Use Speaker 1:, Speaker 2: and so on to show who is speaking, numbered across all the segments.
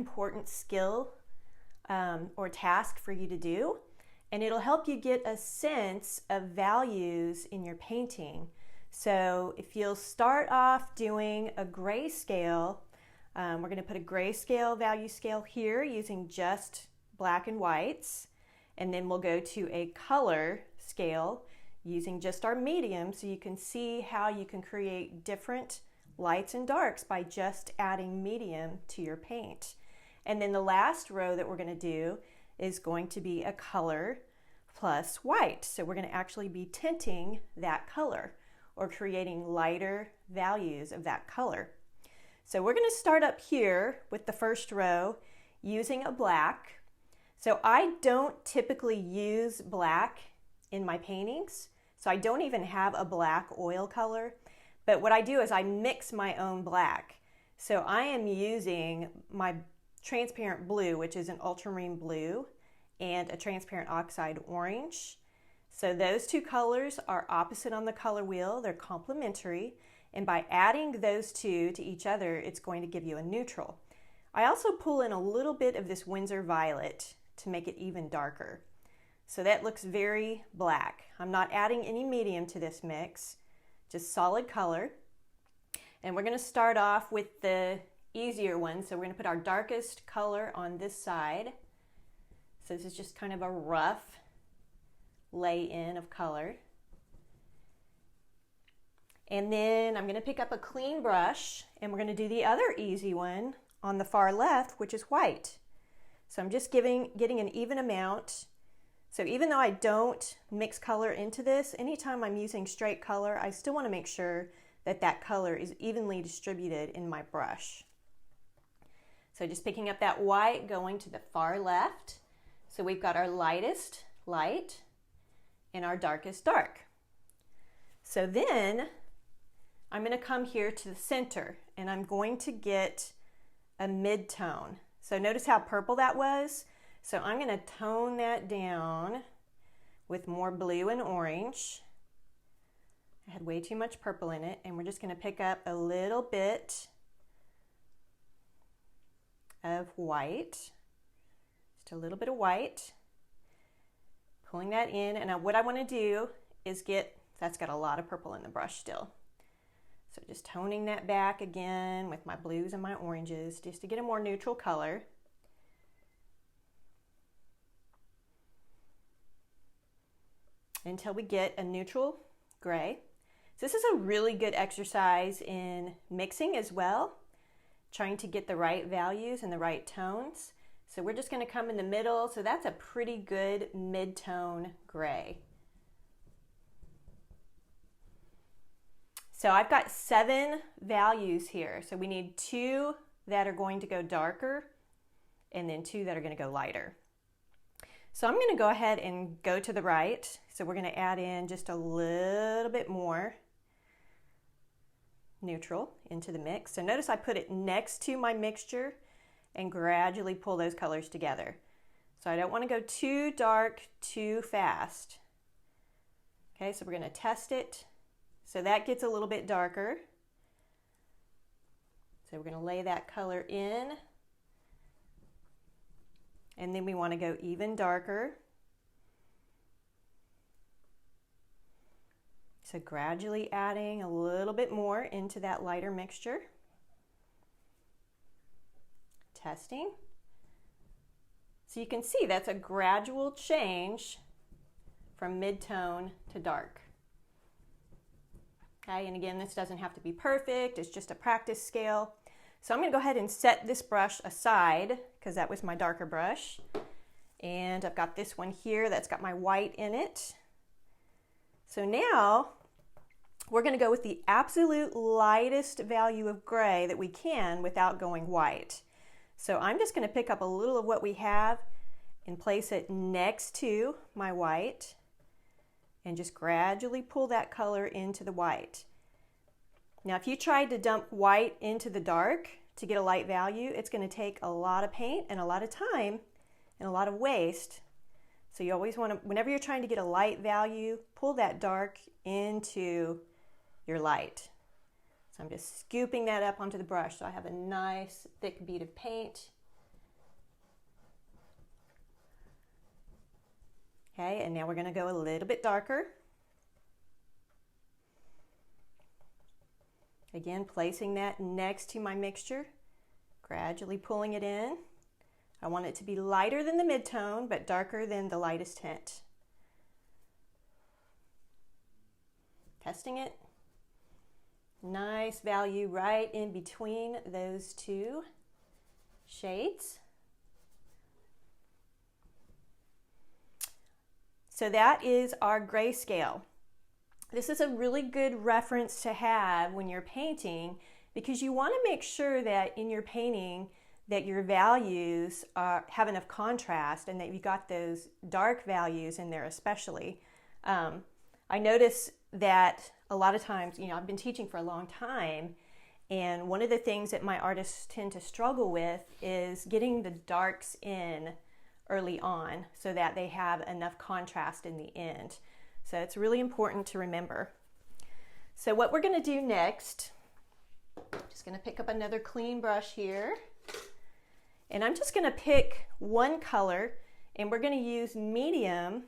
Speaker 1: important skill or task for you to do, and it'll help you get a sense of values in your painting. So if you'll start off doing a grayscale, we're going to put a grayscale value scale here using just black and whites, and then we'll go to a color scale using just our medium, so you can see how you can create different lights and darks by just adding medium to your paint. And then the last row that we're going to do is going to be a color plus white. So we're going to actually be tinting that color or creating lighter values of that color. So we're going to start up here with the first row using a black. So I don't typically use black in my paintings, so I don't even have a black oil color, but what I do is I mix my own black. So I am using my transparent blue, which is an ultramarine blue, and a transparent oxide orange. So those two colors are opposite on the color wheel, they're complementary, and by adding those two to each other, it's going to give you a neutral. I also pull in a little bit of this Winsor Violet to make it even darker. So that looks very black. I'm not adding any medium to this mix, just solid color. And we're going to start off with the easier one. So we're going to put our darkest color on this side. So this is just kind of a rough lay-in of color. And then I'm going to pick up a clean brush, and we're going to do the other easy one on the far left, which is white. So I'm just getting an even amount. So even though I don't mix color into this, anytime I'm using straight color, I still want to make sure that that color is evenly distributed in my brush. So just picking up that white, going to the far left. So we've got our lightest light and our darkest dark. So then I'm going to come here to the center, and I'm going to get a mid-tone. So notice how purple that was? So I'm going to tone that down with more blue and orange. I had way too much purple in it, and we're just going to pick up a little bit of white, just a little bit of white, pulling that in. And what I want to do is that's got a lot of purple in the brush still. So just toning that back again with my blues and my oranges just to get a more neutral color. Until we get a neutral gray. So this is a really good exercise in mixing as well, trying to get the right values and the right tones. So we're just going to come in the middle. So that's a pretty good mid-tone gray. So I've got 7 values here. So we need 2 that are going to go darker and then 2 that are going to go lighter. So I'm going to go ahead and go to the right. So we're going to add in just a little bit more neutral into the mix. So notice I put it next to my mixture and gradually pull those colors together. So I don't want to go too dark too fast. Okay, so we're going to test it. So that gets a little bit darker. So we're going to lay that color in. And then we want to go even darker. So gradually adding a little bit more into that lighter mixture. Testing. So you can see that's a gradual change from mid-tone to dark. Okay, and again, this doesn't have to be perfect, it's just a practice scale. So I'm going to go ahead and set this brush aside because that was my darker brush. And I've got this one here that's got my white in it. So now we're going to go with the absolute lightest value of gray that we can without going white. So I'm just going to pick up a little of what we have and place it next to my white and just gradually pull that color into the white. Now, if you tried to dump white into the dark to get a light value, it's going to take a lot of paint and a lot of time and a lot of waste. So you always want to, whenever you're trying to get a light value, pull that dark into your light. So I'm just scooping that up onto the brush so I have a nice thick bead of paint. Okay, and now we're going to go a little bit darker. Again, placing that next to my mixture, gradually pulling it in. I want it to be lighter than the mid-tone, but darker than the lightest tint. Testing it. Nice value right in between those two shades. So that is our grayscale. This is a really good reference to have when you're painting, because you want to make sure that in your painting that your values have enough contrast and that you got those dark values in there especially. I notice that a lot of times, I've been teaching for a long time, and one of the things that my artists tend to struggle with is getting the darks in early on so that they have enough contrast in the end. So it's really important to remember. So what we're going to do next, just going to pick up another clean brush here, and I'm just going to pick one color, and we're going to use medium.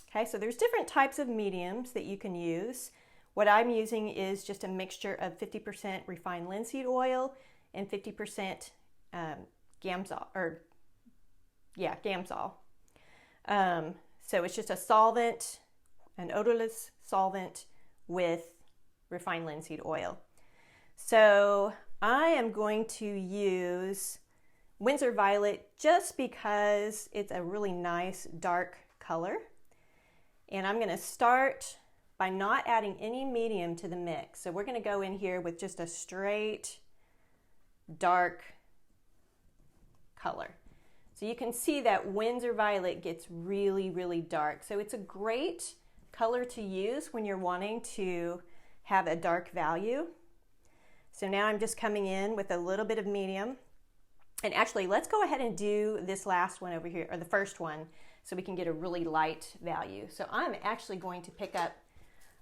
Speaker 1: Okay, so there's different types of mediums that you can use. What I'm using is just a mixture of 50% refined linseed oil and 50% Gamsol, Gamsol. So it's just a solvent, an odorless solvent with refined linseed oil. So I am going to use Winsor Violet just because it's a really nice dark color. And I'm going to start by not adding any medium to the mix. So we're going to go in here with just a straight dark color. So you can see that Winsor Violet gets really, really dark. So it's a great color to use when you're wanting to have a dark value. So now I'm just coming in with a little bit of medium. And actually, let's go ahead and do this last one over here, or the first one, so we can get a really light value. So I'm actually going to pick up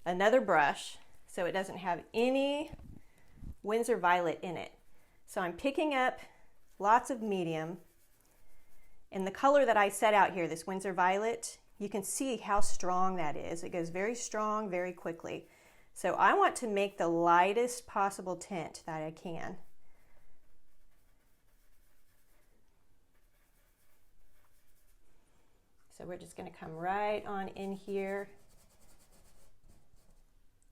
Speaker 1: another brush so it doesn't have any Winsor Violet in it. So I'm picking up lots of medium, and the color that I set out here, this Winsor Violet, you can see how strong that is. It goes very strong very quickly. So I want to make the lightest possible tint that I can. So we're just going to come right on in here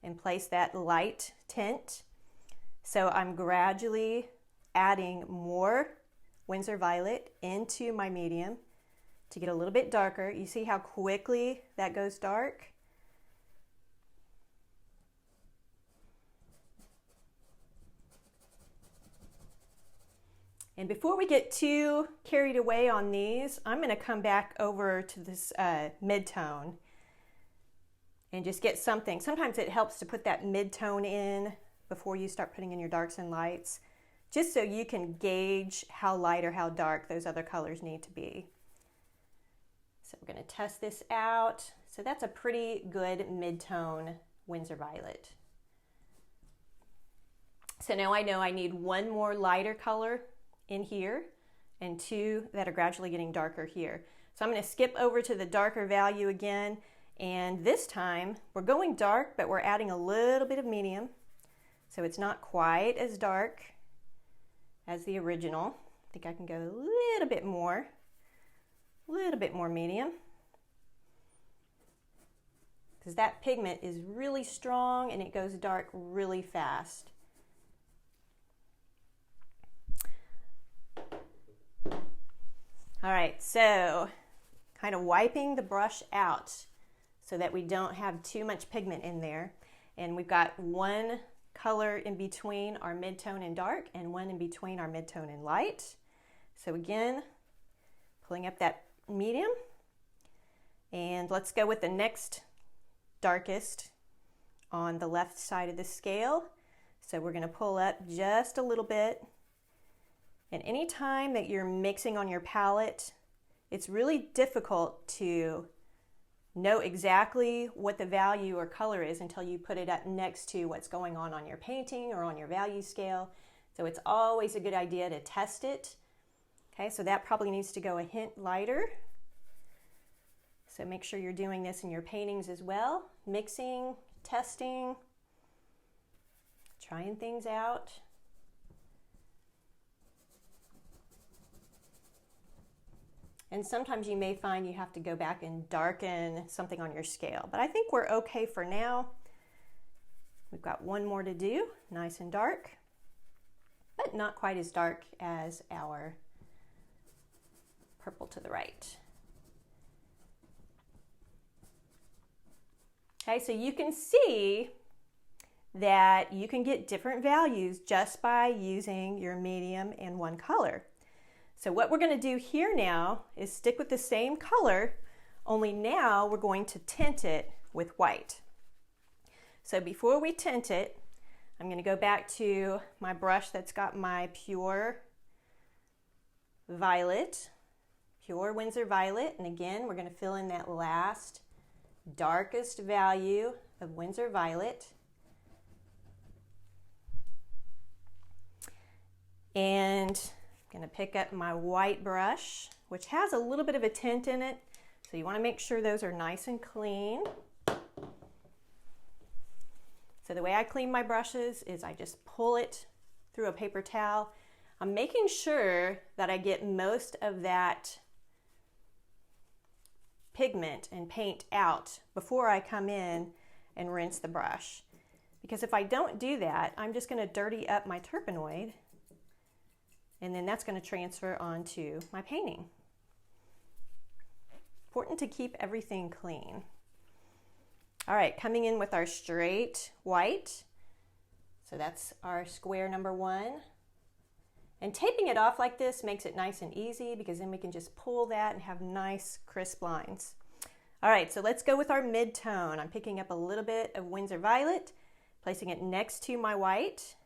Speaker 1: and place that light tint. So I'm gradually adding more Winsor Violet into my medium to get a little bit darker. You see how quickly that goes dark? And before we get too carried away on these, I'm going to come back over to this mid-tone and just get something. Sometimes it helps to put that mid-tone in before you start putting in your darks and lights, just so you can gauge how light or how dark those other colors need to be. So we're going to test this out. So that's a pretty good mid-tone Winsor Violet. So now I know I need one more lighter color in here and two that are gradually getting darker here. So I'm going to skip over to the darker value again, and this time we're going dark, but we're adding a little bit of medium, so it's not quite as dark as the original. I think I can go a little bit more medium, because that pigment is really strong and it goes dark really fast. All right, so kind of wiping the brush out so that we don't have too much pigment in there. And we've got one color in between our mid-tone and dark and one in between our mid-tone and light. So again, pulling up that medium. And let's go with the next darkest on the left side of the scale. So we're going to pull up just a little bit. And anytime that you're mixing on your palette, it's really difficult to know exactly what the value or color is until you put it up next to what's going on your painting or on your value scale. So it's always a good idea to test it. Okay, so that probably needs to go a hint lighter. So make sure you're doing this in your paintings as well. Mixing, testing, trying things out. And sometimes you may find you have to go back and darken something on your scale. But I think we're okay for now. We've got one more to do, nice and dark, but not quite as dark as our purple to the right. Okay, so you can see that you can get different values just by using your medium and one color. So what we're going to do here now is stick with the same color, only now we're going to tint it with white. So before we tint it, I'm going to go back to my brush that's got my pure violet, pure Winsor violet, and again we're going to fill in that last darkest value of Winsor violet. And I'm going to pick up my white brush, which has a little bit of a tint in it, so you want to make sure those are nice and clean. So the way I clean my brushes is I just pull it through a paper towel. I'm making sure that I get most of that pigment and paint out before I come in and rinse the brush. Because if I don't do that, I'm just going to dirty up my turpenoid, and then that's going to transfer onto my painting. Important to keep everything clean. All right, coming in with our straight white. So that's our square number 1. And taping it off like this makes it nice and easy because then we can just pull that and have nice crisp lines. All right, so let's go with our mid-tone. I'm picking up a little bit of Winsor violet, placing it next to my white.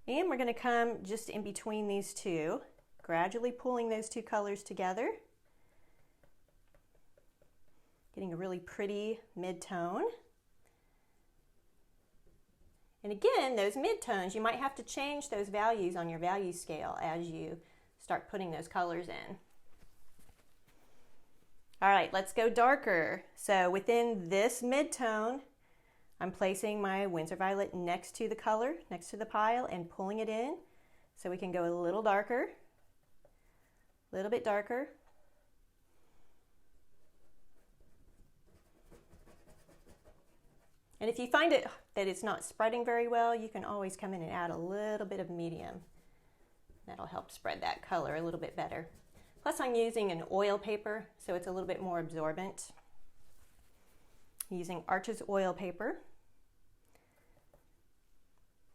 Speaker 1: And we're going to come just in between these two, gradually pulling those two colors together. Getting a really pretty mid-tone. And again, those mid-tones, you might have to change those values on your value scale as you start putting those colors in. All right, let's go darker. So within this mid-tone, I'm placing my Winsor violet next to the color, next to the pile, and pulling it in so we can go a little darker, a little bit darker. And if you find that it's not spreading very well, you can always come in and add a little bit of medium. That'll help spread that color a little bit better. Plus I'm using an oil paper, so it's a little bit more absorbent. I'm using Arches oil paper.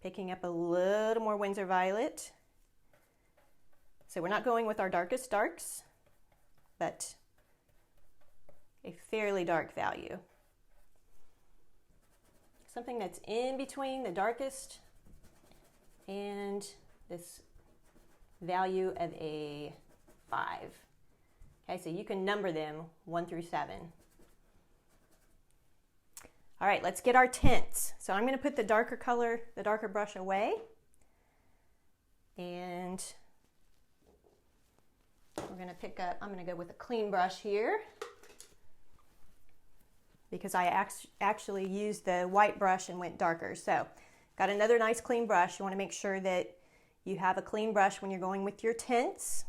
Speaker 1: Picking up a little more Winsor violet. So we're not going with our darkest darks, but a fairly dark value. Something that's in between the darkest and this value of a 5. Okay, so you can number them 1 through 7. All right, let's get our tints. So I'm going to put the darker color, the darker brush away. And we're going to pick up, I'm going to go with a clean brush here, because I actually used the white brush and went darker. So got another nice clean brush. You want to make sure that you have a clean brush when you're going with your tints,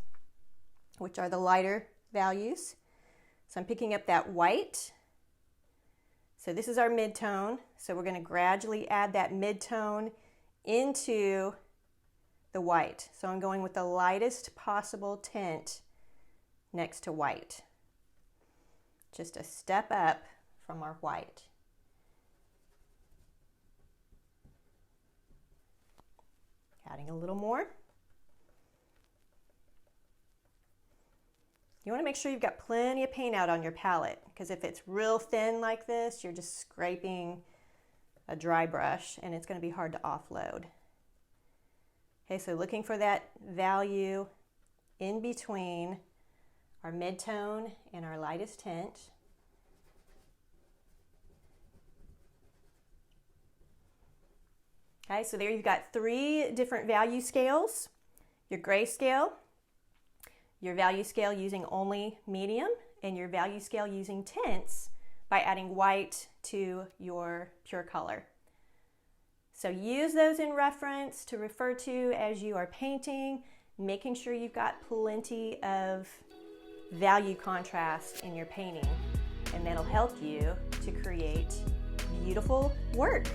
Speaker 1: which are the lighter values. So I'm picking up that white. So this is our mid-tone. So we're going to gradually add that mid-tone into the white. So I'm going with the lightest possible tint next to white. Just a step up from our white. Adding a little more. You want to make sure you've got plenty of paint out on your palette, because if it's real thin like this, you're just scraping a dry brush and it's going to be hard to offload. Okay, so looking for that value in between our mid-tone and our lightest tint. Okay, so there you've got 3 different value scales: your grayscale, your value scale using only medium and your value scale using tints by adding white to your pure color. So use those in reference to refer to as you are painting, making sure you've got plenty of value contrast in your painting, and that'll help you to create beautiful work.